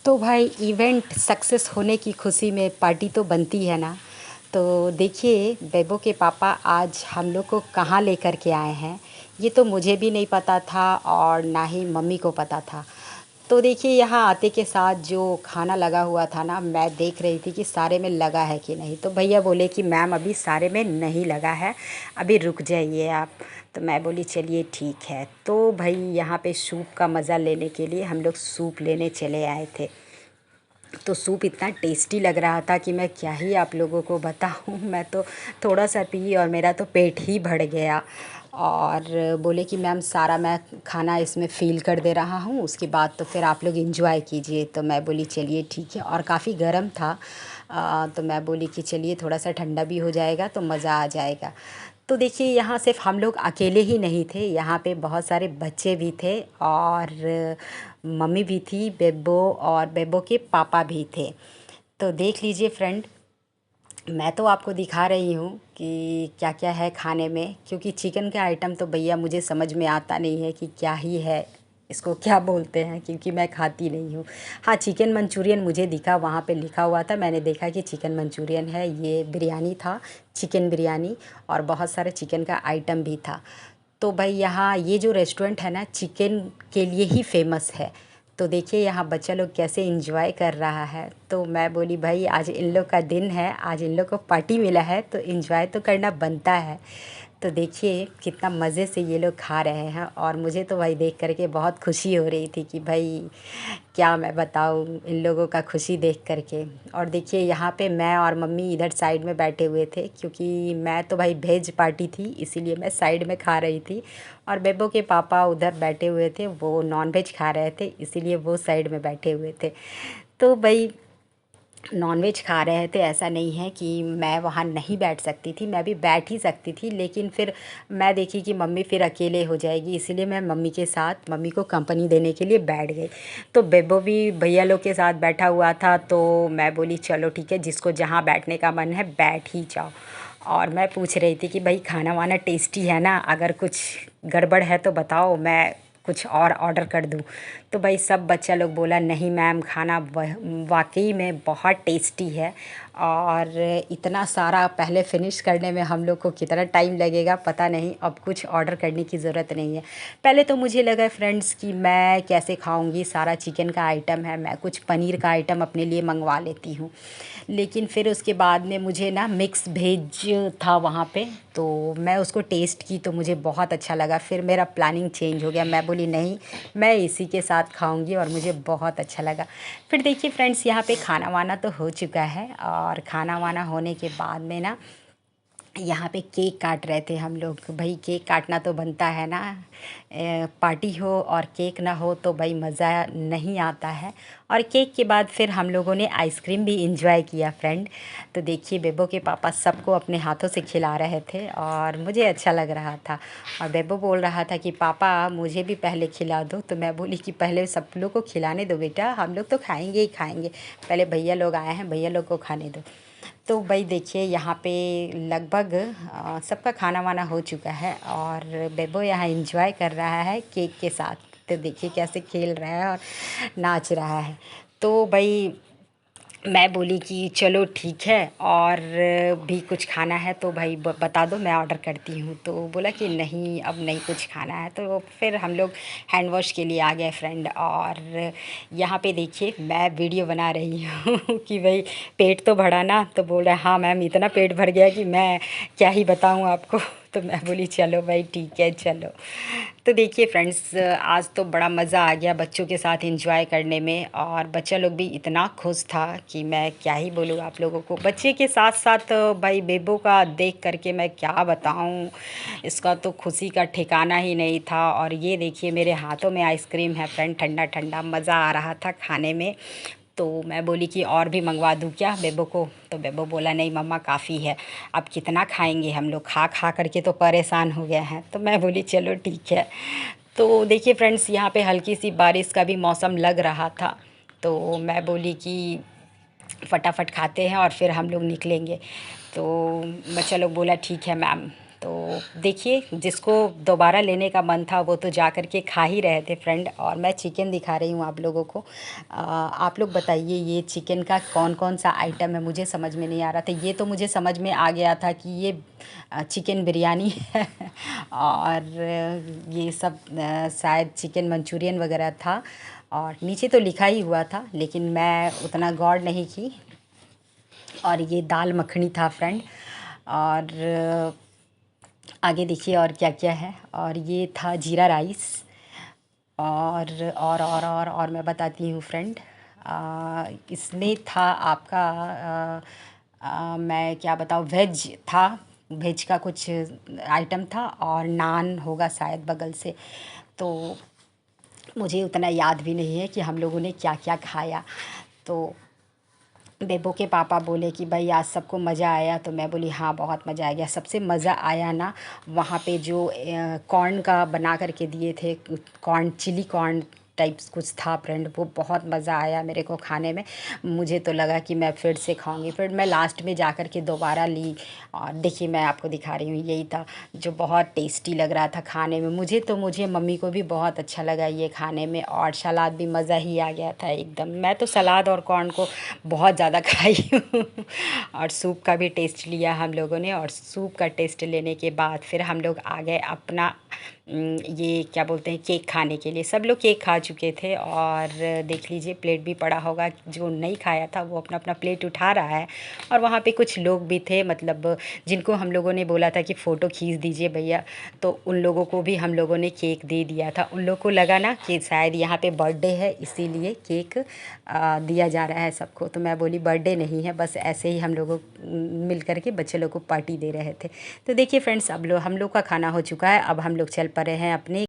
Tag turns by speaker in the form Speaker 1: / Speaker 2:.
Speaker 1: तो भाई event success होने की खुशी में पार्टी तो बनती है ना। तो देखिए बेबो के पापा आज हम लोग को कहाँ लेकर के आए हैं, ये तो मुझे भी नहीं पता था और ना ही मम्मी को पता था। तो देखिए यहाँ आते के साथ जो खाना लगा हुआ था ना, मैं देख रही थी कि सारे में लगा है कि नहीं। तो भैया बोले कि मैम अभी सारे में नहीं लगा है, अभी रुक जाइए आप। तो मैं बोली चलिए ठीक है। तो भाई यहाँ पे सूप का मज़ा लेने के लिए हम लोग सूप लेने चले आए थे। तो सूप इतना टेस्टी लग रहा था कि मैं क्या ही आप लोगों को बताऊं। मैं तो थोड़ा सा पी और मेरा तो पेट ही भर गया। और बोले कि मैम सारा मैं खाना इसमें फ़िल कर दे रहा हूँ, उसके बाद तो फिर आप लोग एंजॉय कीजिए। तो मैं बोली चलिए ठीक है, और काफ़ी गर्म था। तो मैं बोली कि चलिए थोड़ा सा ठंडा भी हो जाएगा तो मज़ा आ जाएगा। तो देखिए यहाँ सिर्फ हम लोग अकेले ही नहीं थे, यहाँ पे बहुत सारे बच्चे भी थे और मम्मी भी थी, बेबो और बेबो के पापा भी थे। तो देख लीजिए फ्रेंड, मैं तो आपको दिखा रही हूँ कि क्या क्या है खाने में, क्योंकि चिकन का आइटम तो भैया मुझे समझ में आता नहीं है कि क्या ही है, इसको क्या बोलते हैं, क्योंकि मैं खाती नहीं हूँ। हाँ, चिकन मंचूरियन मुझे दिखा, वहाँ पे लिखा हुआ था, मैंने देखा कि चिकन मंचूरियन है। ये बिरयानी था, चिकन बिरयानी, और बहुत सारे चिकन का आइटम भी था। तो भाई यहाँ ये जो रेस्टोरेंट है ना, चिकन के लिए ही फेमस है। तो देखिए यहाँ बच्चा लोग कैसे एंजॉय कर रहा है। तो मैं बोली भाई आज इन लोग का दिन है, आज इन लोग को पार्टी मिला है तो एंजॉय तो करना बनता है। तो देखिए कितना मज़े से ये लोग खा रहे हैं, और मुझे तो भाई देख करके बहुत खुशी हो रही थी कि भाई क्या मैं बताऊँ इन लोगों का खुशी देख करके। और देखिए यहाँ पे मैं और मम्मी इधर साइड में बैठे हुए थे, क्योंकि मैं तो भाई वेज पार्टी थी इसीलिए मैं साइड में खा रही थी, और बेबो के पापा उधर बैठे हुए थे, वो नॉन वेज खा रहे थे इसीलिए वो साइड में बैठे हुए थे। तो भाई नॉनवेज खा रहे थे, ऐसा नहीं है कि मैं वहाँ नहीं बैठ सकती थी, मैं भी बैठ ही सकती थी, लेकिन फिर मैं देखी कि मम्मी फिर अकेले हो जाएगी, इसीलिए मैं मम्मी के साथ मम्मी को कंपनी देने के लिए बैठ गई। तो बेबो भी भैया लोग के साथ बैठा हुआ था, तो मैं बोली चलो ठीक है, जिसको जहाँ बैठने का मन है बैठ ही जाओ। और मैं पूछ रही थी कि भाई खाना वाना टेस्टी है ना, अगर कुछ गड़बड़ है तो बताओ, मैं कुछ और ऑर्डर कर दूँ। तो भाई सब बच्चा लोग बोला नहीं मैम, खाना वाकई में बहुत टेस्टी है, और इतना सारा पहले फिनिश करने में हम लोग को कितना टाइम लगेगा पता नहीं, अब कुछ ऑर्डर करने की ज़रूरत नहीं है। पहले तो मुझे लगा फ्रेंड्स कि मैं कैसे खाऊंगी, सारा चिकन का आइटम है, मैं कुछ पनीर का आइटम अपने लिए मंगवा लेती हूँ। लेकिन फिर उसके बाद में मुझे ना मिक्स वेज था वहाँ पे, तो मैं उसको टेस्ट की तो मुझे बहुत अच्छा लगा। फिर मेरा प्लानिंग चेंज हो गया, मैं बोली नहीं मैं इसी के साथ खाऊंगी, और मुझे बहुत अच्छा लगा। फिर देखिए फ्रेंड्स यहाँ पे खाना वाना तो हो चुका है, और खाना वाना होने के बाद में ना यहाँ पे केक काट रहे थे हम लोग। भाई केक काटना तो बनता है ना, पार्टी हो और केक ना हो तो भाई मज़ा नहीं आता है। और केक के बाद फिर हम लोगों ने आइसक्रीम भी इंजॉय किया फ्रेंड। तो देखिए बेबो के पापा सबको अपने हाथों से खिला रहे थे और मुझे अच्छा लग रहा था। और बेबो बोल रहा था कि पापा मुझे भी पहले खिला दो। तो मैं बोली कि पहले सब लोग को खिलाने दो बेटा, हम लोग तो खाएंगे ही खाएंगे, पहले भैया लोग आए हैं, भैया लोग को खाने दो। तो भाई देखिए यहाँ पे लगभग सबका खाना वाना हो चुका है, और बेबो यहाँ एंजॉय कर रहा है केक के साथ। तो देखिए कैसे खेल रहा है और नाच रहा है। तो भाई मैं बोली कि चलो ठीक है, और भी कुछ खाना है तो भाई बता दो, मैं ऑर्डर करती हूँ। तो बोला कि नहीं अब नहीं कुछ खाना है। तो फिर हम लोग हैंड वॉश के लिए आ गए फ्रेंड। और यहाँ पे देखिए मैं वीडियो बना रही हूँ कि भाई पेट तो भरा ना। तो बोल रहा है हाँ मैम इतना पेट भर गया कि मैं क्या ही बताऊँ आपको। तो मैं बोली चलो भाई ठीक है चलो। तो देखिए फ्रेंड्स आज तो बड़ा मज़ा आ गया बच्चों के साथ एंजॉय करने में, और बच्चा लोग भी इतना खुश था कि मैं क्या ही बोलूँ आप लोगों को। बच्चे के साथ साथ भाई बेबो का देख करके मैं क्या बताऊँ, इसका तो खुशी का ठिकाना ही नहीं था। और ये देखिए मेरे हाथों में आइसक्रीम है फ्रेंड, ठंडा ठंडा मज़ा आ रहा था खाने में। तो मैं बोली कि और भी मंगवा दूँ क्या बेबो को। तो बेबो बोला नहीं मम्मा काफ़ी है, अब कितना खाएंगे, हम लोग खा खा करके तो परेशान हो गए हैं। तो मैं बोली चलो ठीक है। तो देखिए फ्रेंड्स यहाँ पे हल्की सी बारिश का भी मौसम लग रहा था। तो मैं बोली कि फटाफट खाते हैं और फिर हम लोग निकलेंगे। तो बच्चा लोग बोला ठीक है मैम। तो देखिए, जिसको दोबारा लेने का मन था वो तो जा कर के खा ही रहे थे फ्रेंड। और मैं चिकन दिखा रही हूँ आप लोगों को। आप लोग बताइए ये चिकन का कौन कौन सा आइटम है, मुझे समझ में नहीं आ रहा था। ये तो मुझे समझ में आ गया था कि ये चिकन बिरयानी है और ये सब शायद चिकन मंचूरियन वगैरह था। और नीचे तो लिखा ही हुआ था लेकिन मैं उतना गौर नहीं की। और ये दाल मखनी था फ्रेंड। और आगे देखिए और क्या क्या है। और ये था जीरा राइस। और मैं बताती हूँ फ्रेंड। इसमें था आपका मैं क्या बताऊँ, वेज था। वेज का कुछ आइटम था और नान होगा शायद बगल से। तो मुझे उतना याद भी नहीं है कि हम लोगों ने क्या क्या खाया। तो बेबो के पापा बोले कि भाई आज सबको मज़ा आया। तो मैं बोली हाँ बहुत मज़ा आ गया। सबसे मज़ा आया ना वहाँ पे जो कॉर्न का बना करके दिए थे, कॉर्न चिली कॉर्न टाइप्स कुछ था फ्रेंड, वो बहुत मज़ा आया मेरे को खाने में। मुझे तो लगा कि मैं फिर से खाऊंगी। फिर मैं लास्ट में जा कर के दोबारा ली। और देखिए मैं आपको दिखा रही हूँ, यही था जो बहुत टेस्टी लग रहा था खाने में। मुझे मम्मी को भी बहुत अच्छा लगा ये खाने में। और सलाद भी मज़ा ही आ गया था एकदम। मैं तो सलाद और कॉर्न को बहुत ज़्यादा खाई हूँ और सूप का भी टेस्ट लिया हम लोगों ने। और सूप का टेस्ट लेने के बाद फिर हम लोग आ गए अपना ये क्या बोलते हैं, केक खाने के लिए। सब लोग केक खा चुके थे। और देख लीजिए प्लेट भी पड़ा होगा, जो नहीं खाया था वो अपना अपना प्लेट उठा रहा है। और वहाँ पे कुछ लोग भी थे, मतलब जिनको हम लोगों ने बोला था कि फ़ोटो खींच दीजिए भैया, तो उन लोगों को भी हम लोगों ने केक दे दिया था। उन लोग को लगा ना कि शायद यहाँ पे बर्थडे है इसीलिए केक दिया जा रहा है सबको। तो मैं बोली बर्थडे नहीं है, बस ऐसे ही हम लोगों मिल कर के बच्चे लोग को पार्टी दे रहे थे। तो देखिए फ्रेंड्स, अब हम लोग का खाना हो चुका है। अब हम लोग चल पड़े हैं अपने